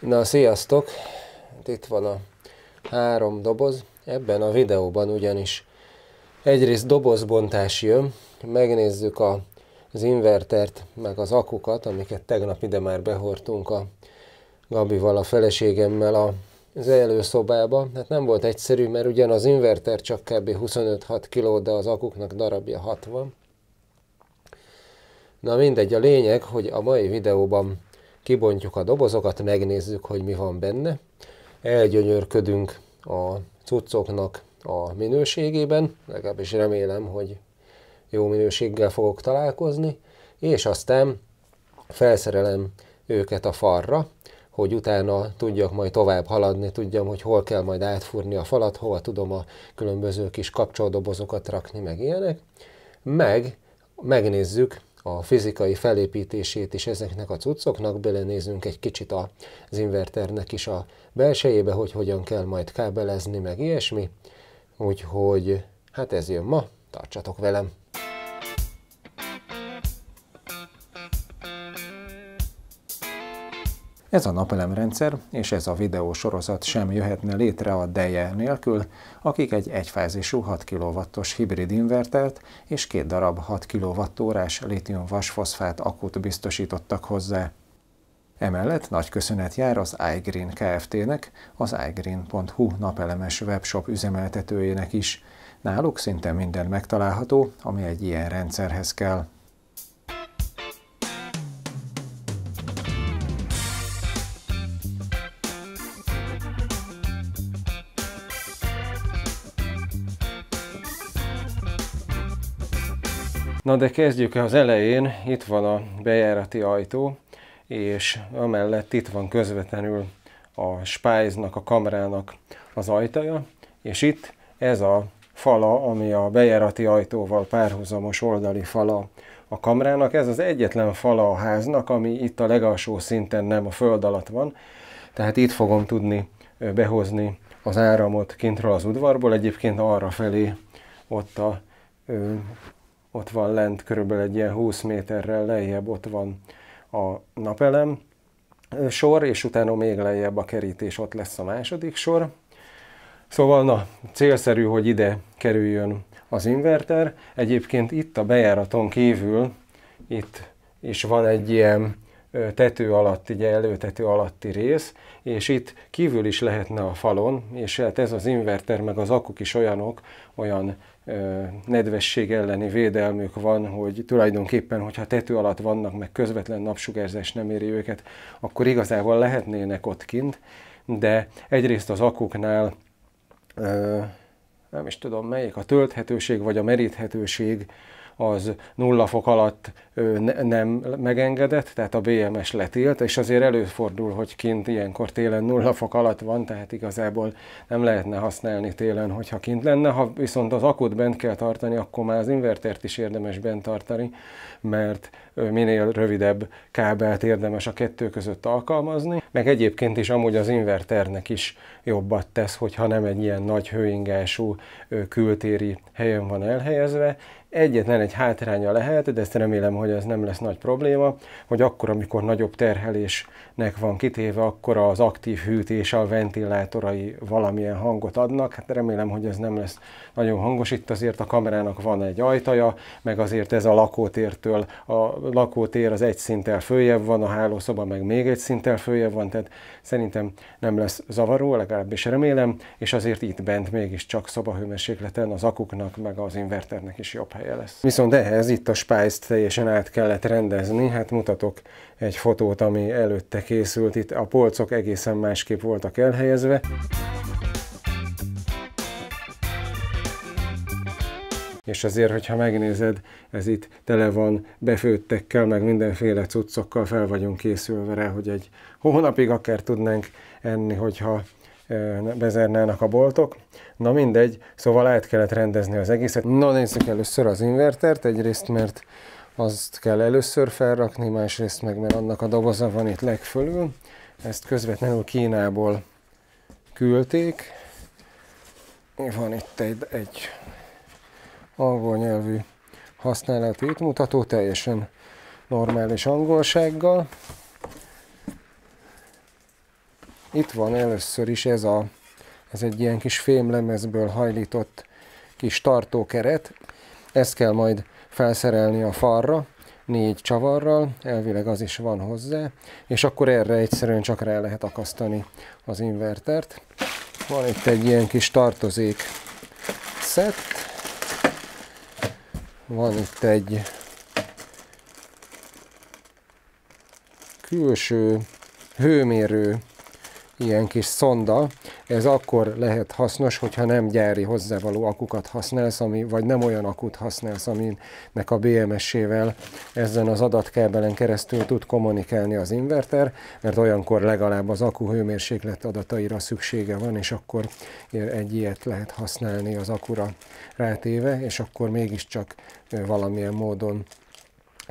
Na, sziasztok! Itt van a 3 doboz. Ebben a videóban ugyanis egyrészt dobozbontás jön, megnézzük az invertert, meg az akukat, amiket tegnap ide már behordtunk a Gabival, a feleségemmel az előszobába. Hát nem volt egyszerű, mert ugyan az inverter csak kb. 25-6 kg, de az akuknak darabja 60. Na mindegy, a lényeg, hogy a mai videóban kibontjuk a dobozokat, megnézzük, hogy mi van benne. Elgyönyörködünk a cuccoknak a minőségében, legalábbis remélem, hogy jó minőséggel fogok találkozni, és aztán felszerelem őket a falra, hogy utána tudjak majd tovább haladni, tudjam, hogy hol kell majd átfúrni a falat, hova tudom a különböző kis kapcsolódobozokat rakni, meg ilyenek. Megnézzük a fizikai felépítését is ezeknek a cuccoknak, belenézünk egy kicsit az inverternek is a belsejébe, hogy hogyan kell majd kábelezni, meg ilyesmi. Úgyhogy hát ez jön ma, tartsatok velem! Ez a napelemrendszer és ez a videósorozat sem jöhetne létre a Deje nélkül, akik egy egyfázisú 6 kW-os hibrid invertert és 2 darab 6 kWh-s lítium-vasfoszfát akut biztosítottak hozzá. Emellett nagy köszönet jár az iGreen Kft-nek, az iGreen.hu napelemes webshop üzemeltetőjének is. Náluk szinte minden megtalálható, ami egy ilyen rendszerhez kell. Na de kezdjük az elején, itt van a bejárati ajtó, és amellett itt van közvetlenül a spájznak, a kamrának az ajtaja, és itt ez a fala, ami a bejárati ajtóval párhuzamos oldali fala a kamrának, ez az egyetlen fala a háznak, ami itt a legalsó szinten nem a föld alatt van, tehát itt fogom tudni behozni az áramot kintről az udvarból, egyébként arra felé ott van lent körülbelül egy ilyen 20 méterrel lejjebb, ott van a napelem sor, és utána még lejjebb a kerítés, ott lesz a második sor. Szóval na, célszerű, hogy ide kerüljön az inverter. Egyébként itt a bejáraton kívül, itt is van egy ilyen tető alatti, ugye előtető alatti rész, és itt kívül is lehetne a falon, és hát ez az inverter meg az akuk is olyan nedvesség elleni védelmük van, hogy tulajdonképpen, hogyha tető alatt vannak, meg közvetlen napsugárzás nem éri őket, akkor igazából lehetnének ott kint, de egyrészt az akuknál nem is tudom melyik, a tölthetőség vagy a meríthetőség az 0 fok alatt nem megengedett, tehát a BMS letilt, és azért előfordul, hogy kint ilyenkor télen 0 fok alatt van, tehát igazából nem lehetne használni télen, hogyha kint lenne. Ha viszont az akut bent kell tartani, akkor már az invertert is érdemes bent tartani, mert minél rövidebb kábelt érdemes a kettő között alkalmazni, meg egyébként is amúgy az inverternek is jobbat tesz, hogyha nem egy ilyen nagy hőingású kültéri helyen van elhelyezve. Egyetlen egy hátránya lehet, de ezt remélem, hogy ez nem lesz nagy probléma, hogy akkor, amikor nagyobb terhelésnek van kitéve, akkor az aktív hűtés, a ventilátorai valamilyen hangot adnak. Hát remélem, hogy ez nem lesz nagyon hangos. Itt azért a kamerának van egy ajtaja, meg azért ez a lakótértől, a lakótér az egy szinttel följebb van, a hálószoba meg még egy szinttel följebb van, tehát szerintem nem lesz zavaró, legalábbis remélem, és azért itt bent mégiscsak szobahőmérsékleten az akuknak, meg az inverternek is jobb helye lesz. Viszont ehhez itt a spájzt teljesen át kellett rendezni, hát mutatok egy fotót, ami előtte készült, itt a polcok egészen másképp voltak elhelyezve. És azért, hogyha megnézed, ez itt tele van befőttekkel, meg mindenféle cuccokkal, fel vagyunk készülve rá, hogy egy hónapig akár tudnánk enni, hogyha bezárnának a boltok. Na mindegy, szóval át kellett rendezni az egészet. Na nézzük először az invertert, egyrészt mert azt kell először felrakni, másrészt meg mert annak a doboza van itt legfölül. Ezt közvetlenül Kínából küldték. Van itt egy angol nyelvű használati útmutató, teljesen normális angolsággal. Itt van először is ez egy ilyen kis fémlemezből hajlított kis tartókeret. Ezt kell majd felszerelni a falra, 4 csavarral, elvileg az is van hozzá, és akkor erre egyszerűen csak rá lehet akasztani az invertert. Van itt egy ilyen kis tartozék szett, van itt egy külső hőmérő ilyen kis szonda, ez akkor lehet hasznos, hogyha nem gyári hozzávaló akukat használsz, vagy nem olyan akut használsz, aminek a BMS-ével ezen az adatkábelen keresztül tud kommunikálni az inverter, mert olyankor legalább az akku hőmérséklet adataira szüksége van, és akkor egy ilyet lehet használni az akura rátéve, és akkor mégiscsak valamilyen módon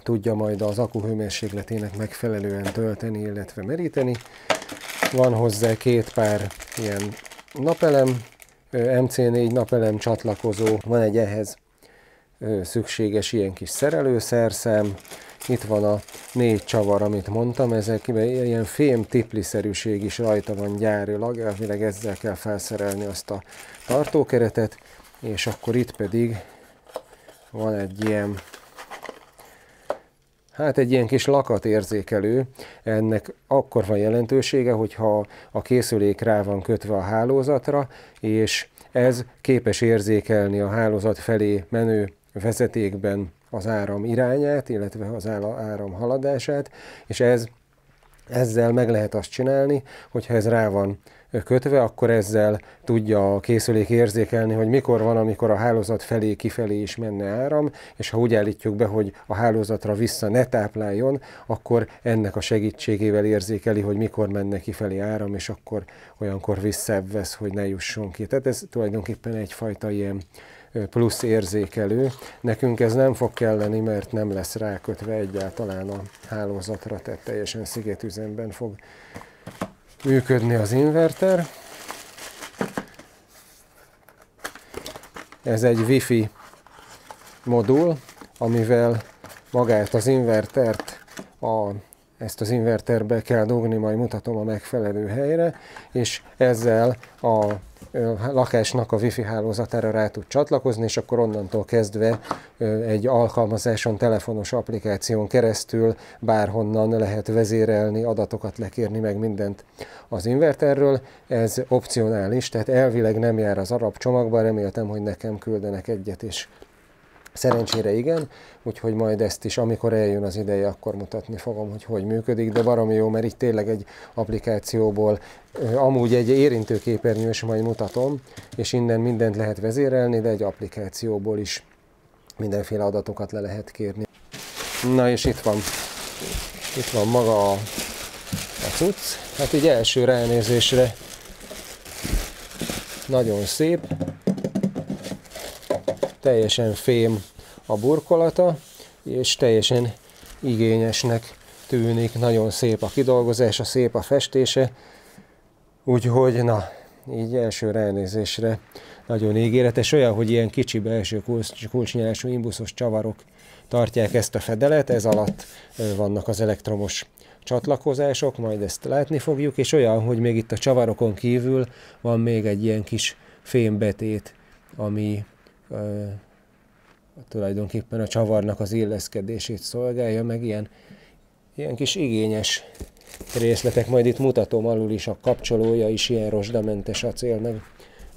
tudja majd az akku hőmérsékletének megfelelően tölteni, illetve meríteni. Van hozzá 2 pár ilyen napelem, MC4 napelem csatlakozó, van egy ehhez szükséges ilyen kis szerelőszerszám, itt van a 4 csavar, amit mondtam, ezek ilyen fém tipliszerűség is rajta van gyárilag, elvileg ezzel kell felszerelni azt a tartókeretet, és akkor itt pedig van egy ilyen, egy ilyen kis lakatérzékelő. Ennek akkor van jelentősége, hogyha a készülék rá van kötve a hálózatra, és ez képes érzékelni a hálózat felé menő vezetékben az áram irányát, illetve az áram haladását, és ezzel meg lehet azt csinálni, hogyha ez rá van kötve, akkor ezzel tudja a készülék érzékelni, hogy mikor van, amikor a hálózat felé kifelé is menne áram, és ha úgy állítjuk be, hogy a hálózatra vissza ne tápláljon, akkor ennek a segítségével érzékeli, hogy mikor menne kifelé áram, és akkor olyankor visszavesz, hogy ne jusson ki. Tehát ez tulajdonképpen egyfajta ilyen plusz érzékelő. Nekünk ez nem fog kelleni, mert nem lesz rákötve egyáltalán a hálózatra, tehát teljesen szigetüzemben fog működni az inverter. Ez egy Wi-Fi modul, amivel magát az invertert, ezt az inverterbe kell dugni, majd mutatom a megfelelő helyre, és ezzel a lakásnak a Wi-Fi hálózatára rá tud csatlakozni, és akkor onnantól kezdve egy alkalmazáson, telefonos applikáción keresztül bárhonnan lehet vezérelni, adatokat lekérni, meg mindent az inverterről. Ez opcionális, tehát elvileg nem jár az arab csomagban, reméltem, hogy nekem küldenek egyet, és szerencsére igen, úgyhogy majd ezt is, amikor eljön az ideje, akkor mutatni fogom, hogy működik, de baromi jó, mert itt tényleg egy applikációból, amúgy egy érintőképernyő is majd mutatom, és innen mindent lehet vezérelni, de egy applikációból is mindenféle adatokat le lehet kérni. Na és itt van maga a cucc, hát így első ránézésre nagyon szép, teljesen fém a burkolata, és teljesen igényesnek tűnik, nagyon szép a kidolgozása, szép a festése, úgyhogy na, így első ránézésre nagyon ígéretes, olyan, hogy ilyen kicsi belső kulcsnyelású imbuszos csavarok tartják ezt a fedelet, ez alatt vannak az elektromos csatlakozások, majd ezt látni fogjuk, és olyan, hogy még itt a csavarokon kívül van még egy ilyen kis fémbetét, ami tulajdonképpen a csavarnak az illeszkedését szolgálja, meg ilyen kis igényes részletek, majd itt mutatom alul is, a kapcsolója is ilyen rozsdamentes acél, meg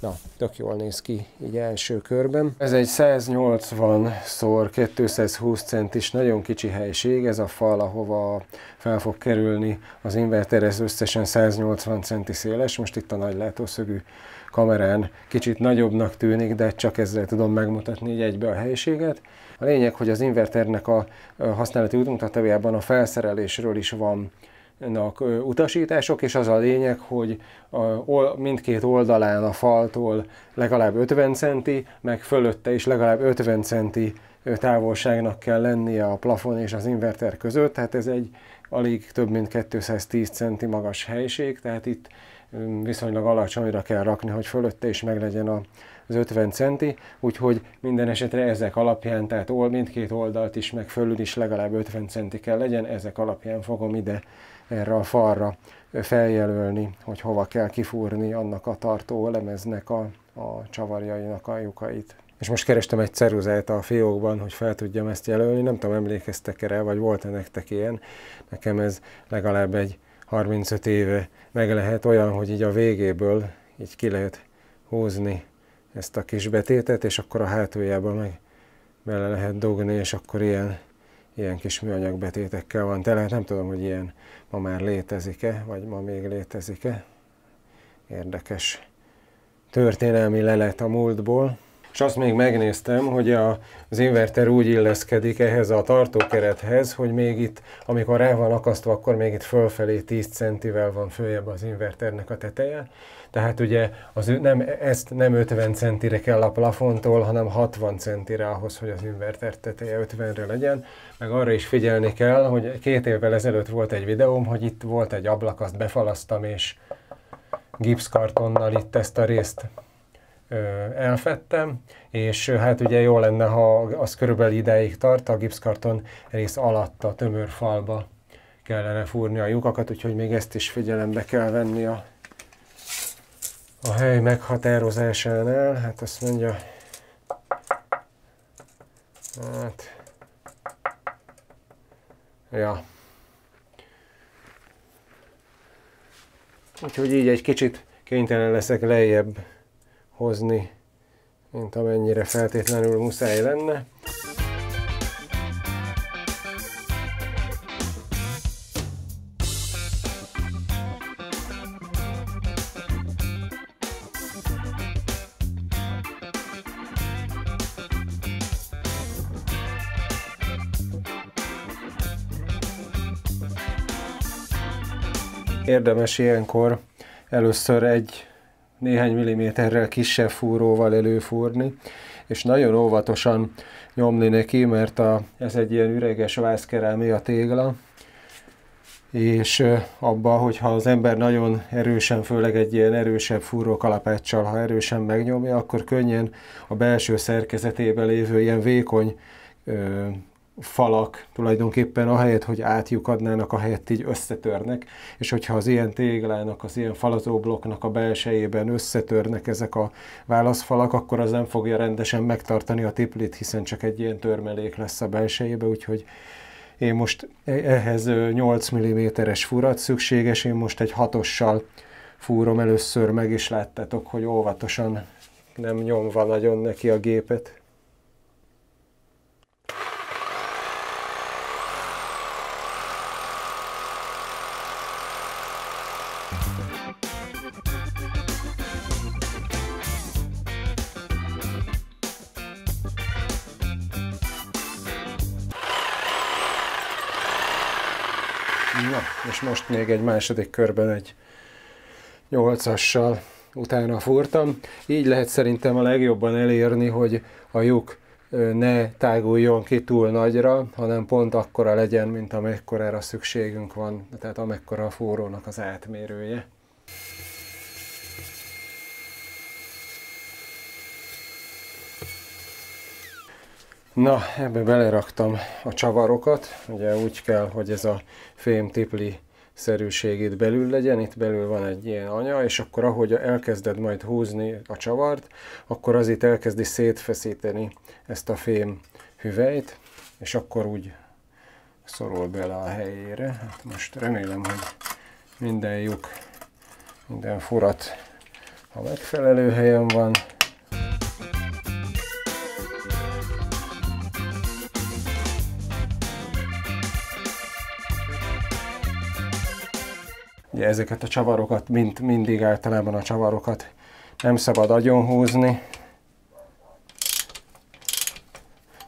na, tök jól néz ki így első körben. Ez egy 180x220 centis nagyon kicsi helység, ez a fal, ahova fel fog kerülni az inverter, ez összesen 180 centi széles, most itt a nagy látószögű kamerán kicsit nagyobbnak tűnik, de csak ezzel tudom megmutatni így egybe a helységet. A lényeg, hogy az inverternek a használati útmutatójában a felszerelésről is vannak utasítások, és az a lényeg, hogy mindkét oldalán a faltól legalább 50 centi, meg fölötte is legalább 50 centi távolságnak kell lennie a plafon és az inverter között, tehát ez egy alig több mint 210 centi magas helység, tehát itt viszonylag alacsonyra kell rakni, hogy fölötte is meglegyen az 50 centi, úgyhogy minden esetre ezek alapján, tehát mindkét oldalt is, meg fölül is legalább 50 centi kell legyen, ezek alapján fogom ide erre a falra feljelölni, hogy hova kell kifúrni annak a tartó lemeznek a csavarjainak a lyukait. És most kerestem egy ceruzát a fiókban, hogy fel tudjam ezt jelölni, nem tudom, emlékeztek-e rá, vagy volt-e nektek ilyen. Nekem ez legalább egy 35 éve meg lehet olyan, hogy így a végéből így ki lehet húzni ezt a kis betétet, és akkor a hátuljában meg bele lehet dugni, és akkor ilyen kis műanyag betétekkel van tele. Hát nem tudom, hogy ilyen ma már létezik-e, vagy ma még létezik-e. Érdekes történelmi lelet a múltból. És azt még megnéztem, hogy az inverter úgy illeszkedik ehhez a tartókerethez, hogy még itt, amikor rá van akasztva, akkor még itt fölfelé 10 centivel van följebb az inverternek a teteje. Tehát ugye ezt nem 50 centire kell a plafontól, hanem 60 centire ahhoz, hogy az inverter teteje 50-re legyen. Meg arra is figyelni kell, hogy 2 évvel ezelőtt volt egy videóm, hogy itt volt egy ablak, azt befalasztam, és gipszkartonnal itt ezt a részt elfedtem, és hát ugye jó lenne, ha az körülbelül ideig tart, a gipszkarton rész alatt a tömör falba kellene fúrni a lyukakat, úgyhogy még ezt is figyelembe kell venni a hely meghatározásánál. Hát azt mondja, hát, ja. Úgyhogy így egy kicsit kénytelen leszek lejjebb hozni, mint amennyire feltétlenül muszáj lenne. Érdemes ilyenkor először néhány milliméterrel kisebb fúróval előfúrni, és nagyon óvatosan nyomni neki, mert ez egy ilyen üreges vászkerámé a tégla, és abba, hogyha az ember nagyon erősen, főleg egy ilyen erősebb fúrókalapáccsal, ha erősen megnyomja, akkor könnyen a belső szerkezetében lévő ilyen vékony falak tulajdonképpen ahelyett, hogy átlyukadnának, ahelyett így összetörnek, és hogyha az ilyen téglának, az ilyen falazóblokknak a belsejében összetörnek ezek a válaszfalak, akkor az nem fogja rendesen megtartani a tiplit, hiszen csak egy ilyen törmelék lesz a belsejébe, úgyhogy én most ehhez 8 mm-es furat szükséges, én most egy 6-ossal fúrom először meg, és láttátok, hogy óvatosan, nem nyomva nagyon neki a gépet. Na, és most még egy második körben egy 8-assal utána fúrtam. Így lehet szerintem a legjobban elérni, hogy a lyuk ne táguljon ki túl nagyra, hanem pont akkora legyen, mint amekkorára szükségünk van, tehát amekkora a fúrónak az átmérője. Na, ebbe beleraktam a csavarokat, ugye úgy kell, hogy ez a fém tipli szerűség itt belül legyen, itt belül van egy ilyen anya, és akkor ahogy elkezded majd húzni a csavart, akkor az itt elkezdi szétfeszíteni ezt a fém hüvelyt, és akkor úgy szorul bele a helyére. Hát most remélem, hogy minden lyuk, minden furat a megfelelő helyen van. Ugye ezeket a csavarokat, mindig általában a csavarokat nem szabad agyon húzni.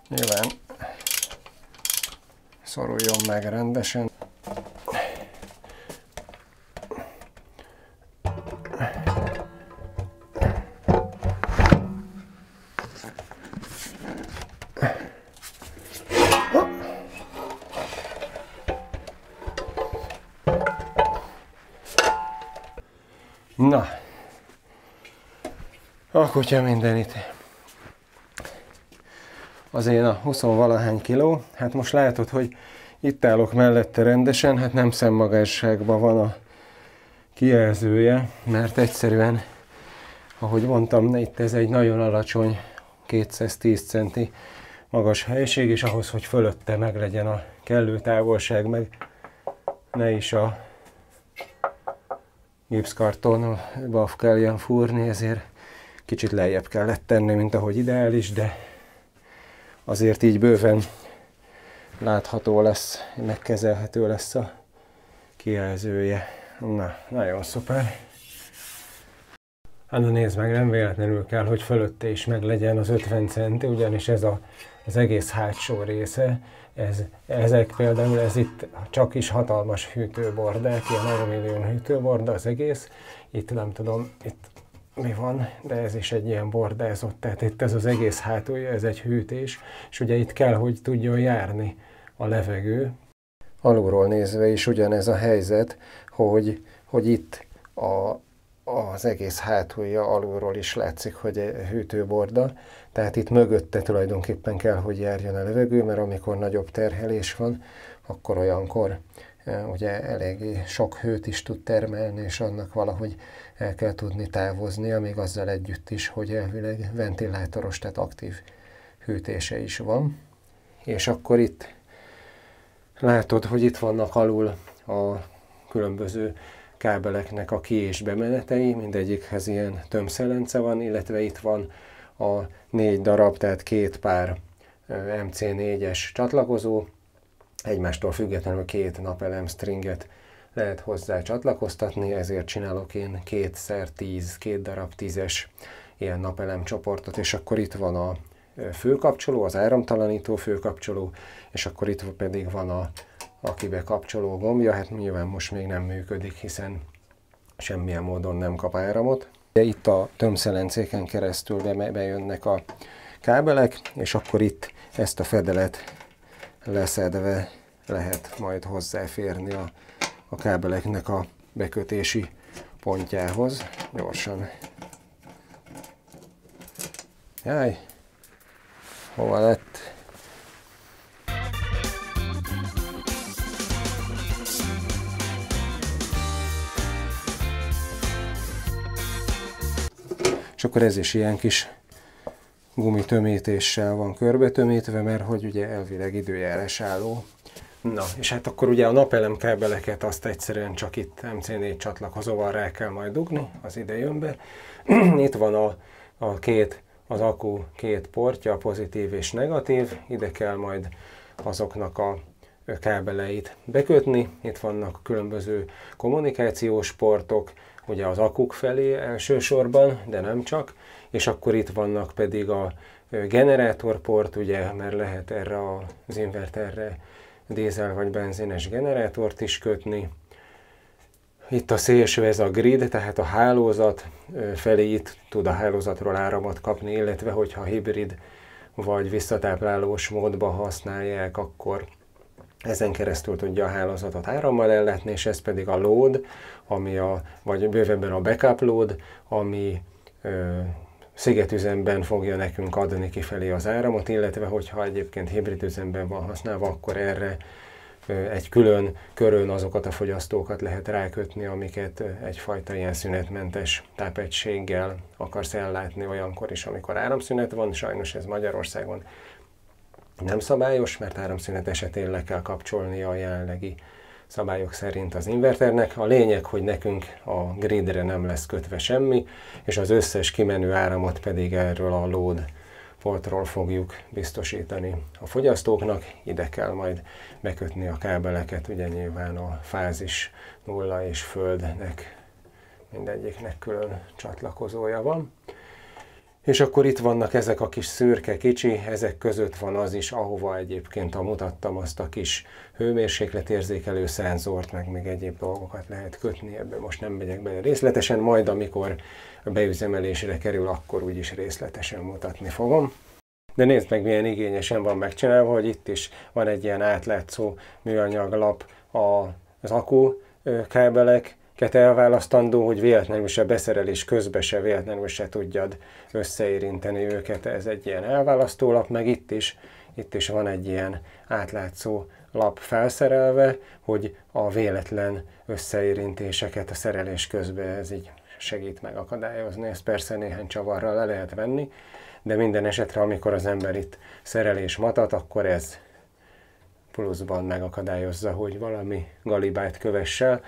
Nyilván szoruljon meg rendesen. Na, a kutya mindenit. Az én a 20-valahány kiló. Hát most látod, hogy itt állok mellette rendesen, hát nem szemmagasságban van a kijelzője, mert egyszerűen, ahogy mondtam, itt ez egy nagyon alacsony, 210 centi magas helység, és ahhoz, hogy fölötte meg legyen a kellő távolság, meg ne is a gipszkartonba kelljen fúrni, ezért kicsit lejjebb kellett tenni, mint ahogy ideális, de azért így bőven látható lesz, megkezelhető lesz a kijelzője. Na, nagyon szuper. Hát nézd meg, nem véletlenül kell, hogy fölötte is meg legyen az 50 centi, ugyanis ez az egész hátsó része, ezek például, ez itt csak is hatalmas hűtőbordák, ilyen alumínium hűtőborda az egész. Itt nem tudom, itt mi van, de ez is egy ilyen bordázott, tehát itt ez az egész hátulja, ez egy hűtés, és ugye itt kell, hogy tudjon járni a levegő. Alulról nézve is ugyanez a helyzet, hogy itt az egész hátulja alulról is látszik, hogy hűtőborda, tehát itt mögötte tulajdonképpen kell, hogy járjon a levegő, mert amikor nagyobb terhelés van, akkor olyankor ugye eléggé sok hőt is tud termelni, és annak valahogy el kell tudni távoznia, még azzal együtt is, hogy elvileg ventilátoros, tehát aktív hűtése is van. És akkor itt látod, hogy itt vannak alul a különböző kábeleknek a ki- és bemenetei, mindegyikhez ilyen tömszelence van, illetve itt van a 4 darab, tehát 2 pár MC4-es csatlakozó, egymástól függetlenül 2 napelem stringet lehet hozzá csatlakoztatni, ezért csinálok én 2x10, 2 darab 10-es ilyen napelem csoportot, és akkor itt van a főkapcsoló, az áramtalanító főkapcsoló, és akkor itt pedig van a kibekapcsoló gombja, hát nyilván most még nem működik, hiszen semmilyen módon nem kap áramot. De itt a tömszelencéken keresztül bejönnek a kábelek, és akkor itt ezt a fedelet leszedve lehet majd hozzáférni a kábeleknek a bekötési pontjához. Gyorsan. Jaj, hova lett? És akkor ez is ilyen kis gumitömítéssel van körbetömítve, mert hogy ugye elvileg időjárás álló. Na, és hát akkor ugye a napelem kábeleket azt egyszerűen csak itt MC4 csatlakozóval rá kell majd dugni, az ide jön be. Itt van az akku 2 portja, pozitív és negatív, ide kell majd azoknak a kábeleit bekötni. Itt vannak különböző kommunikációs portok, ugye az akuk felé elsősorban, de nem csak, és akkor itt vannak pedig a generátorport, ugye, mert lehet erre az inverterre dízel vagy benzines generátort is kötni. Itt a szélső, ez a grid, tehát a hálózat felé itt tud a hálózatról áramot kapni, illetve hogyha hibrid vagy visszatáplálós módban használják, akkor ezen keresztül tudja a hálózatot árammal ellátni, és ez pedig a load, vagy bővebben a backup load, ami szigetüzemben fogja nekünk adni kifelé az áramot, illetve hogyha egyébként hibrid üzemben van használva, akkor erre egy külön körön azokat a fogyasztókat lehet rákötni, amiket egyfajta ilyen szünetmentes tápegységgel akarsz ellátni olyankor is, amikor áramszünet van. Sajnos ez Magyarországon nem szabályos, mert áramszünet esetén le kell kapcsolnia a jelenlegi szabályok szerint az inverternek. A lényeg, hogy nekünk a gridre nem lesz kötve semmi, és az összes kimenő áramot pedig erről a load portról fogjuk biztosítani a fogyasztóknak. Ide kell majd bekötni a kábeleket, ugye nyilván a fázis nulla és földnek mindegyiknek külön csatlakozója van. És akkor itt vannak ezek a kis szürke kicsi, ezek között van az is, ahova egyébként mutattam azt a kis hőmérsékletérzékelő szenzort, meg még egyéb dolgokat lehet kötni, ebben most nem megyek bele részletesen, majd amikor beüzemelésre kerül, akkor úgyis részletesen mutatni fogom. De nézd meg, milyen igényesen van megcsinálva, hogy itt is van egy ilyen átlátszó műanyag lap az akku kábeleket elválasztandó, hogy véletlenül se beszerelés közben se véletlenül se tudjad összeérinteni őket. Ez egy ilyen elválasztó lap, meg itt is van egy ilyen átlátszó lap felszerelve, hogy a véletlen összeérintéseket a szerelés közben ez így segít megakadályozni. Ezt persze néhány csavarral le lehet venni, de minden esetre, amikor az ember itt szerelés matat, akkor ez pluszban megakadályozza, hogy valami galibájt kövesse.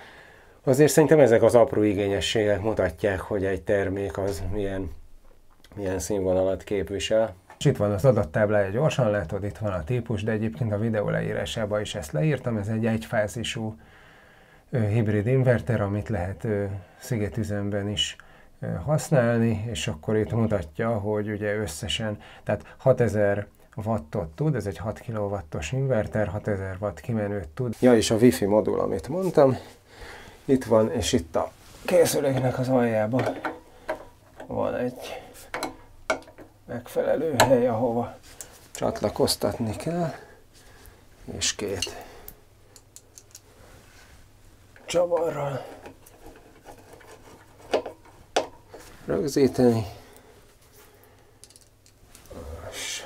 Azért szerintem ezek az apró igényességek mutatják, hogy egy termék az milyen színvonalat képvisel. És itt van az adattáblája, gyorsan látod, itt van a típus, de egyébként a videó leírásában is ezt leírtam. Ez egy egyfázisú hibrid inverter, amit lehet szigetüzemben is használni, és akkor itt mutatja, hogy ugye összesen, tehát 6000 wattot tud, ez egy 6 kW-os inverter, 6000 watt kimenőt tud. Ja, és a Wi-Fi modul, amit mondtam, itt van, és itt a készüléknek az aljában van egy megfelelő hely, ahova csatlakoztatni kell, és 2 csavarral rögzíteni. És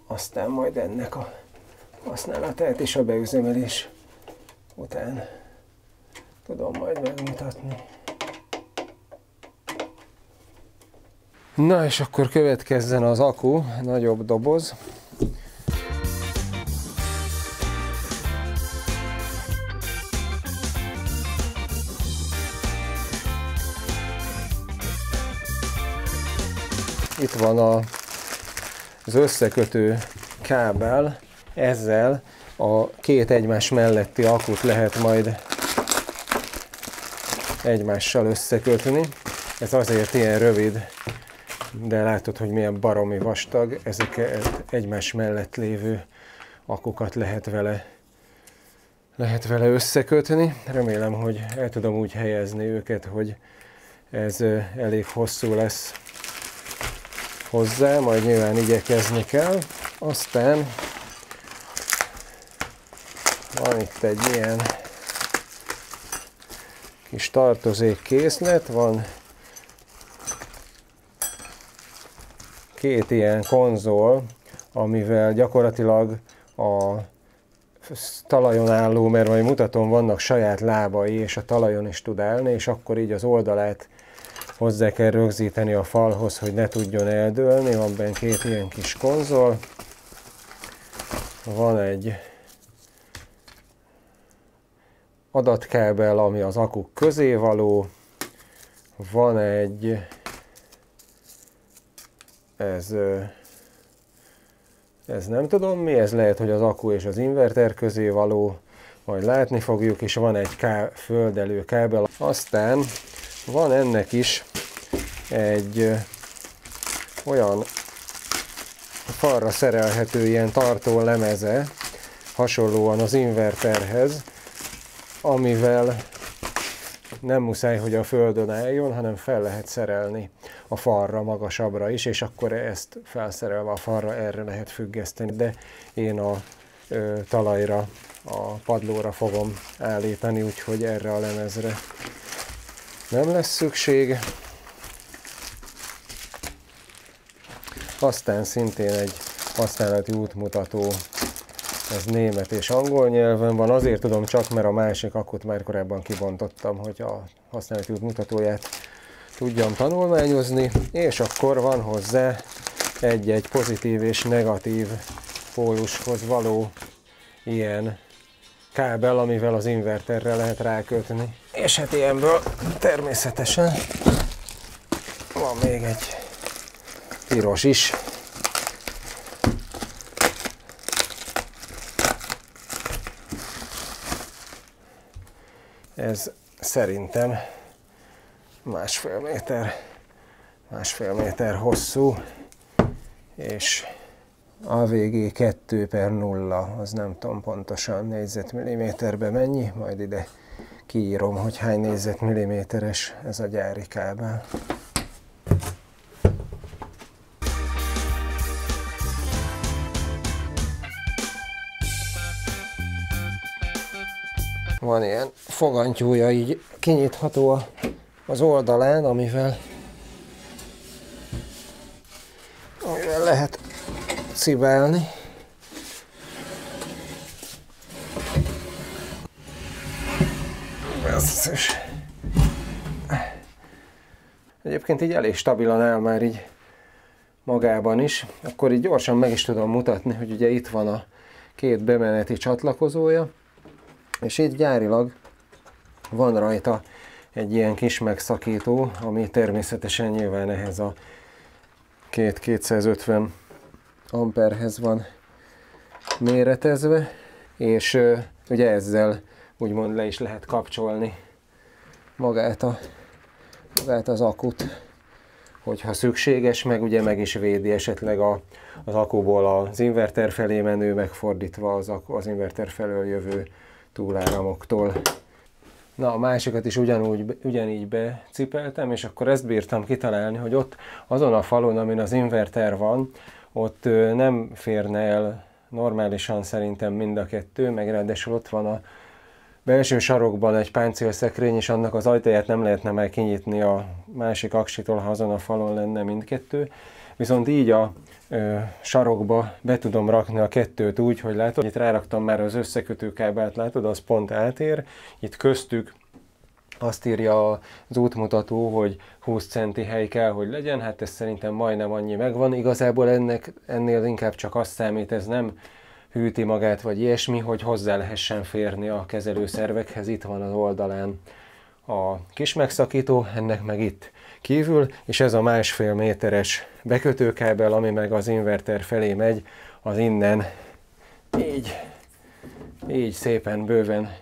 aztán majd ennek a használatát és a beüzemelés után tudom majd megmutatni. Na és akkor következzen az akku, nagyobb doboz. Itt van az összekötő kábel, ezzel a 2 egymás melletti akut lehet majd egymással összekötni. Ez azért ilyen rövid, de látod, hogy milyen baromi vastag, ezeket egymás mellett lévő akukat lehet vele összekötni. Remélem, hogy el tudom úgy helyezni őket, hogy ez elég hosszú lesz hozzá, majd nyilván igyekezni kell. Aztán van itt egy ilyen kis tartozékkészlet, van 2 ilyen konzol, amivel gyakorlatilag a talajon álló, mert majd mutatom, vannak saját lábai, és a talajon is tud állni, és akkor így az oldalát hozzá kell rögzíteni a falhoz, hogy ne tudjon eldőlni. Van benne 2 ilyen kis konzol. Van egy adatkábel, ami az akuk közé való. Van egy, ez nem tudom mi, ez lehet, hogy az akku és az inverter közé való, majd látni fogjuk, és van egy földelő kábel. Aztán van ennek is egy olyan falra szerelhető ilyen tartó lemeze, hasonlóan az inverterhez, amivel nem muszáj, hogy a földön álljon, hanem fel lehet szerelni a falra, magasabbra is, és akkor ezt felszerelve a falra erre lehet függeszteni. De én a talajra, a padlóra fogom állítani, úgyhogy erre a lemezre nem lesz szükség. Aztán szintén egy használati útmutató, ez német és angol nyelven van, azért tudom csak, mert a másik akut már korábban kibontottam, hogy a használati útmutatóját tudjam tanulmányozni, és akkor van hozzá egy pozitív és negatív pólushoz való ilyen kábel, amivel az inverterre lehet rákötni. És hát ilyenből természetesen van még egy piros is. Ez szerintem másfél méter hosszú, és AVG 2/0, az nem tudom pontosan négyzetmilliméterbe mennyi, majd ide kiírom, hogy hány négyzetmilliméteres ez a gyári kábel. Van ilyen fogantyúja, így kinyitható az oldalán, amivel lehet cibálni. basszus. Egyébként így elég stabilan áll már így magában is. Akkor így gyorsan meg is tudom mutatni, hogy ugye itt van a két bemeneti csatlakozója, és itt gyárilag van rajta egy ilyen kis megszakító, ami természetesen nyilván ehhez a 250 amperhez van méretezve, és ugye ezzel úgymond le is lehet kapcsolni magát az akut, hogyha szükséges, meg ugye meg is védi esetleg az akuból az inverter felé menő, megfordítva az inverter felől jövő túláramoktól. Na, a másikat is ugyanígy becipeltem, és akkor ezt bírtam kitalálni, hogy ott azon a falon, amin az inverter van, ott nem férne el normálisan szerintem mind a kettő, meg ráadásul ott van a belső sarokban egy páncélszekrény, és annak az ajtaját nem lehetne már kinyitni a másik aksitól, ha azon a falon lenne mindkettő. Viszont így a sarokba be tudom rakni a kettőt úgy, hogy látod, itt ráraktam már az összekötőkábelt, látod, az pont átér. Itt köztük azt írja az útmutató, hogy 20 centi hely kell, hogy legyen, hát ez szerintem majdnem annyi megvan. Igazából ennél inkább csak azt számít, ez nem hűti magát, vagy ilyesmi, hogy hozzá lehessen férni a kezelőszervekhez. Itt van az oldalán a kis megszakító, ennek meg itt kívül, és ez a 1,5 méteres bekötőkábel, ami meg az inverter felé megy, az innen így szépen bőven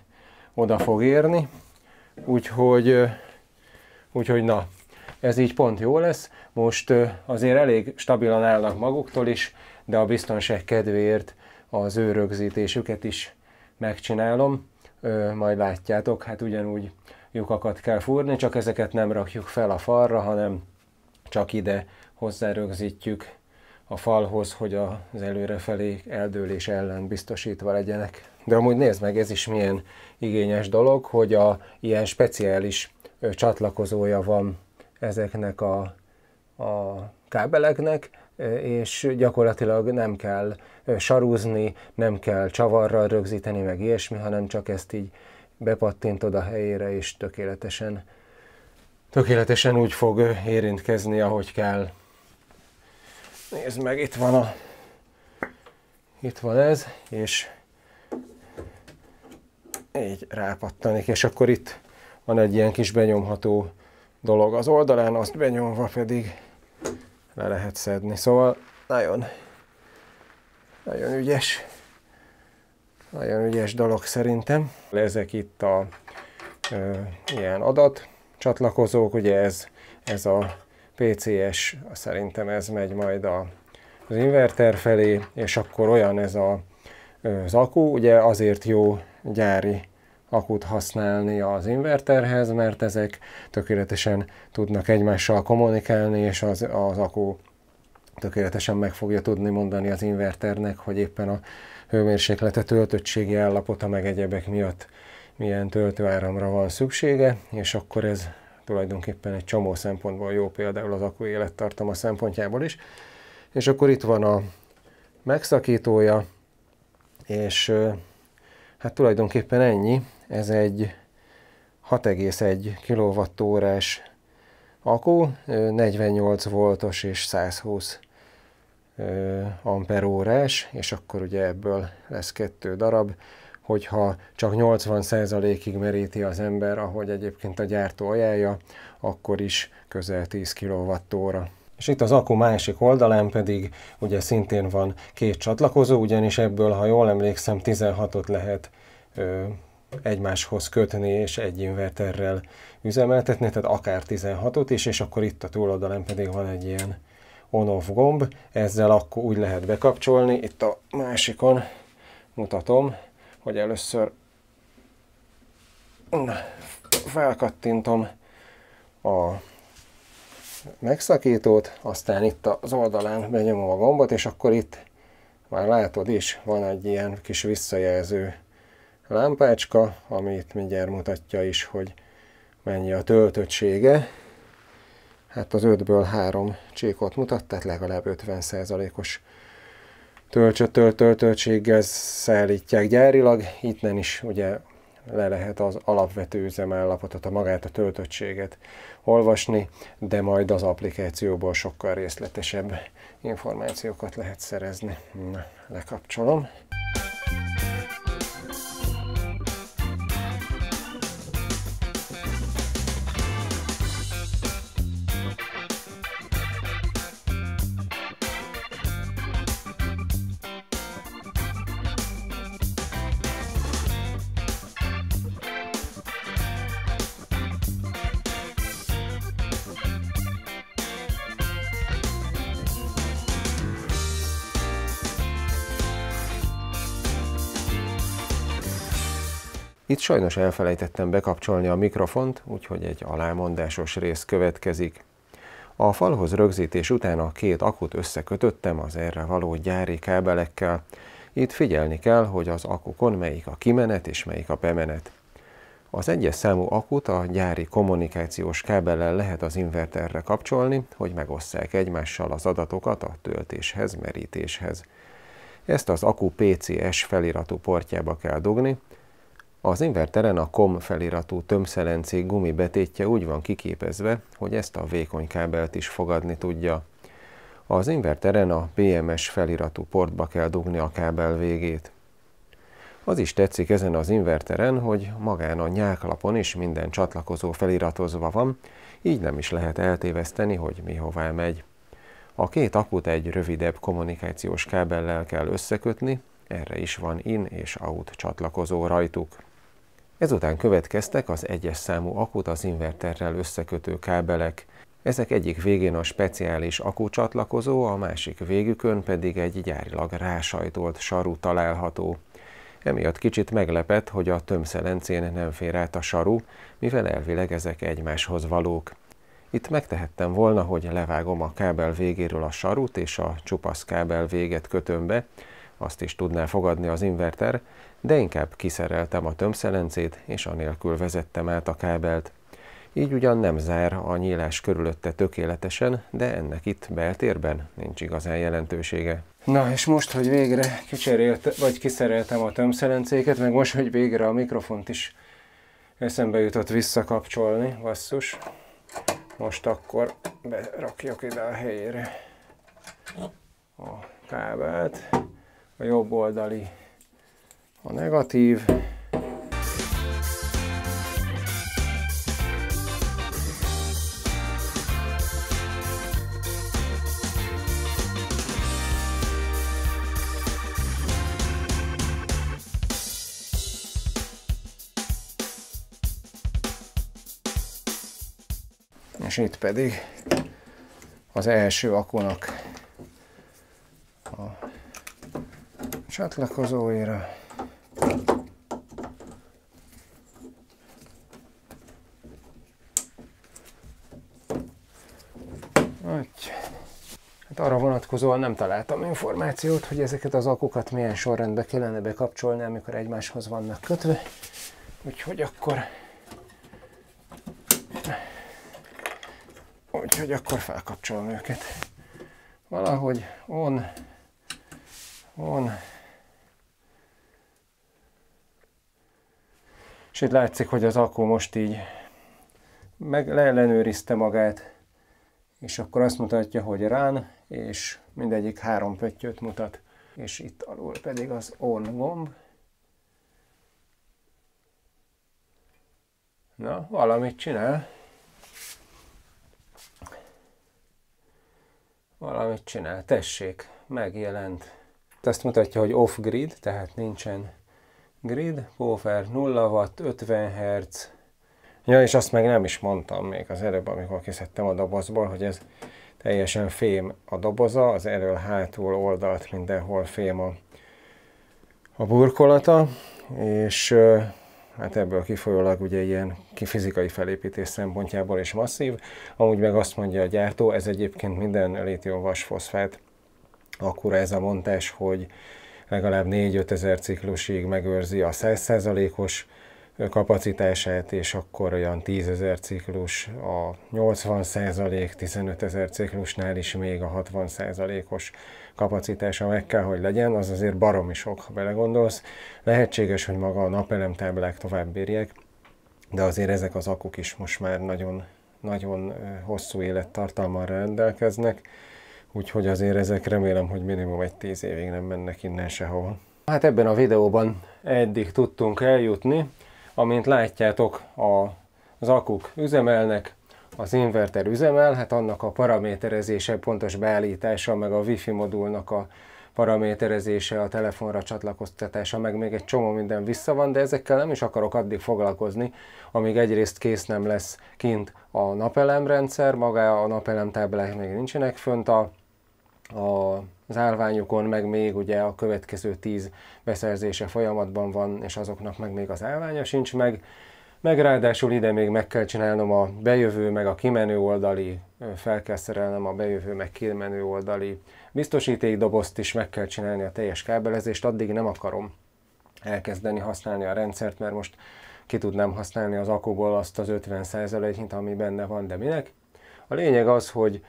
oda fog érni. Úgyhogy na, ez így pont jó lesz. Most azért elég stabilan állnak maguktól is, de a biztonság kedvéért az ő rögzítésüket is megcsinálom. Majd látjátok, hát ugyanúgy lyukakat kell fúrni, csak ezeket nem rakjuk fel a falra, hanem csak ide hozzárögzítjük a falhoz, hogy az előrefelé eldőlés ellen biztosítva legyenek. De amúgy nézd meg, ez is milyen igényes dolog, hogy ilyen speciális csatlakozója van ezeknek a kábeleknek, és gyakorlatilag nem kell sarúzni, nem kell csavarral rögzíteni, meg ilyesmi, hanem csak ezt így bepattintod a helyére, és tökéletesen úgy fog érintkezni, ahogy kell. Nézd meg, itt van ez, és így rápattanik, és akkor itt van egy ilyen kis benyomható dolog az oldalán, azt benyomva pedig le lehet szedni. Szóval nagyon ügyes dolog szerintem. Ezek itt ilyen adatcsatlakozók, ugye ez a PCS, szerintem ez megy majd az inverter felé, és akkor olyan ez az akku, ugye azért jó gyári akut használni az inverterhez, mert ezek tökéletesen tudnak egymással kommunikálni, és az akku tökéletesen meg fogja tudni mondani az inverternek, hogy éppen a hőmérséklete, töltöttségi állapota, meg egyebek miatt milyen töltőáramra van szüksége, és akkor ez tulajdonképpen egy csomó szempontból jó, például az akku élettartama szempontjából is. És akkor itt van a megszakítója, és hát tulajdonképpen ennyi. Ez egy 6,1 kWh-s akku, 48 voltos és 120 amperórás, és akkor ugye ebből lesz 2 darab, hogyha csak 80%-ig meríti az ember, ahogy egyébként a gyártó ajánlja, akkor is közel 10 kWh. És itt az akku másik oldalán pedig ugye szintén van 2 csatlakozó, ugyanis ebből, ha jól emlékszem, 16-ot lehet egymáshoz kötni és egy inverterrel üzemeltetni, tehát akár 16-ot is, és akkor itt a túloldalán pedig van egy ilyen on-off gomb, ezzel akkor úgy lehet bekapcsolni. Itt a másikon mutatom, hogy először felkattintom a megszakítót, aztán itt az oldalán benyomom a gombot, és akkor itt már látod is, van egy ilyen kis visszajelző lámpácska, ami itt mindjárt mutatja is, hogy mennyi a töltöttsége. Hát az 5-ből 3 csíkot mutat, tehát legalább 50%-os töltöttséggel szállítják gyárilag. Innen is ugye le lehet az alapvető üzemállapotot, magát a töltöttséget olvasni, de majd az applikációból sokkal részletesebb információkat lehet szerezni. Na, lekapcsolom. Itt sajnos elfelejtettem bekapcsolni a mikrofont, úgyhogy egy alámondásos rész következik. A falhoz rögzítés után a két akut összekötöttem az erre való gyári kábelekkel. Itt figyelni kell, hogy az akukon melyik a kimenet és melyik a bemenet. Az egyes számú akut a gyári kommunikációs kábellel lehet az inverterre kapcsolni, hogy megosszák egymással az adatokat a töltéshez, merítéshez. Ezt az akku PCS feliratú portjába kell dugni. Az inverteren a COM feliratú tömszelencé gumibetétje úgy van kiképezve, hogy ezt a vékony kábelt is fogadni tudja. Az inverteren a BMS feliratú portba kell dugni a kábel végét. Az is tetszik ezen az inverteren, hogy magán a nyáklapon is minden csatlakozó feliratozva van, így nem is lehet eltéveszteni, hogy mi hová megy. A két akut egy rövidebb kommunikációs kábellel kell összekötni, erre is van in és out csatlakozó rajtuk. Ezután következtek az egyes számú akut az inverterrel összekötő kábelek. Ezek egyik végén a speciális akkucsatlakozó, a másik végükön pedig egy gyárilag rásajtolt saru található. Emiatt kicsit meglepett, hogy a tömszelencén nem fér át a saru, mivel elvileg ezek egymáshoz valók. Itt megtehettem volna, hogy levágom a kábel végéről a sarut és a csupasz kábel véget kötöm be, azt is tudná fogadni az inverter, de inkább kiszereltem a tömszelencét, és anélkül vezettem át a kábelt. Így ugyan nem zár a nyílás körülötte tökéletesen, de ennek itt beltérben nincs igazán jelentősége. Na, és most, hogy végre kiszereltem a tömszelencéket, meg most, hogy végre a mikrofont is eszembe jutott visszakapcsolni, basszus. Most akkor berakjuk ide a helyére a kábelt, a jobb oldali a negatív, és itt pedig az első akunak a csatlakozóira. Hát arra vonatkozóan nem találtam információt, hogy ezeket az akukat milyen sorrendbe kellene bekapcsolni, amikor egymáshoz vannak kötve. Úgyhogy akkor felkapcsolom őket. Valahogy on. És itt látszik, hogy az akku most így leellenőrizte magát, és akkor azt mutatja, hogy run, és mindegyik 3 pöttyöt mutat, és itt alul pedig az on gomb. Na, valamit csinál. Tessék, megjelent. Azt mutatja, hogy off-grid, tehát nincsen grid, power 0 watt, 50 Hz. Ja, és azt meg nem is mondtam még az előbb, amikor kiszedtem a dobozból, hogy ez teljesen fém a doboza, az elől, hátul, oldalt, mindenhol fém a burkolata, és hát ebből kifolyólag ugye ilyen fizikai felépítés szempontjából is masszív. Amúgy meg azt mondja a gyártó, ez egyébként minden lítium-vas-foszfát akkora ez a montás, hogy legalább 4-5 ezer ciklusig megőrzi a 100%-os kapacitását, és akkor olyan 10 000 ciklus a 80%, 15 000 ciklusnál is még a 60%-os kapacitása meg kell, hogy legyen, az azért baromi sok, ha belegondolsz. Lehetséges, hogy maga a napelemtáblák tovább bírják, de azért ezek az akuk is most már nagyon hosszú élettartalmal rendelkeznek, úgyhogy azért ezek remélem, hogy minimum egy 10 évig nem mennek innen sehol. Hát ebben a videóban eddig tudtunk eljutni. Amint látjátok, az akuk üzemelnek, az inverter üzemel, hát annak a paraméterezése, pontos beállítása, meg a Wi-Fi modulnak a paraméterezése, a telefonra csatlakoztatása, meg még egy csomó minden vissza van, de ezekkel nem is akarok addig foglalkozni, amíg egyrészt kész nem lesz kint a napelemrendszer, maga a napelemtáblák még nincsenek fönt az állványukon, meg még ugye a következő 10 beszerzése folyamatban van, és azoknak meg még az állványa sincs meg ráadásul ide még meg kell csinálnom a bejövő, meg a kimenő oldali, fel kell szerelnem a bejövő, meg kimenő oldali biztosítékdobozt is, meg kell csinálni a teljes kábelezést, addig nem akarom elkezdeni használni a rendszert, mert most ki tudnám használni az akuból azt az 50%-ot, ami benne van, de minek? A lényeg az, hogy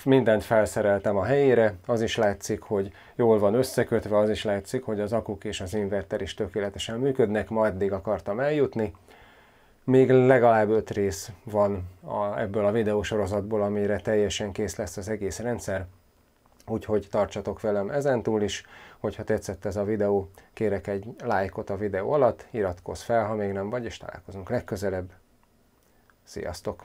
mindent felszereltem a helyére, az is látszik, hogy jól van összekötve, az is látszik, hogy az akuk és az inverter is tökéletesen működnek, ma eddig akartam eljutni. Még legalább 5 rész van ebből a videósorozatból, amire teljesen kész lesz az egész rendszer, úgyhogy tartsatok velem ezentúl is. Hogyha tetszett ez a videó, kérek egy lájkot a videó alatt, iratkozz fel, ha még nem vagy, és találkozunk legközelebb. Sziasztok!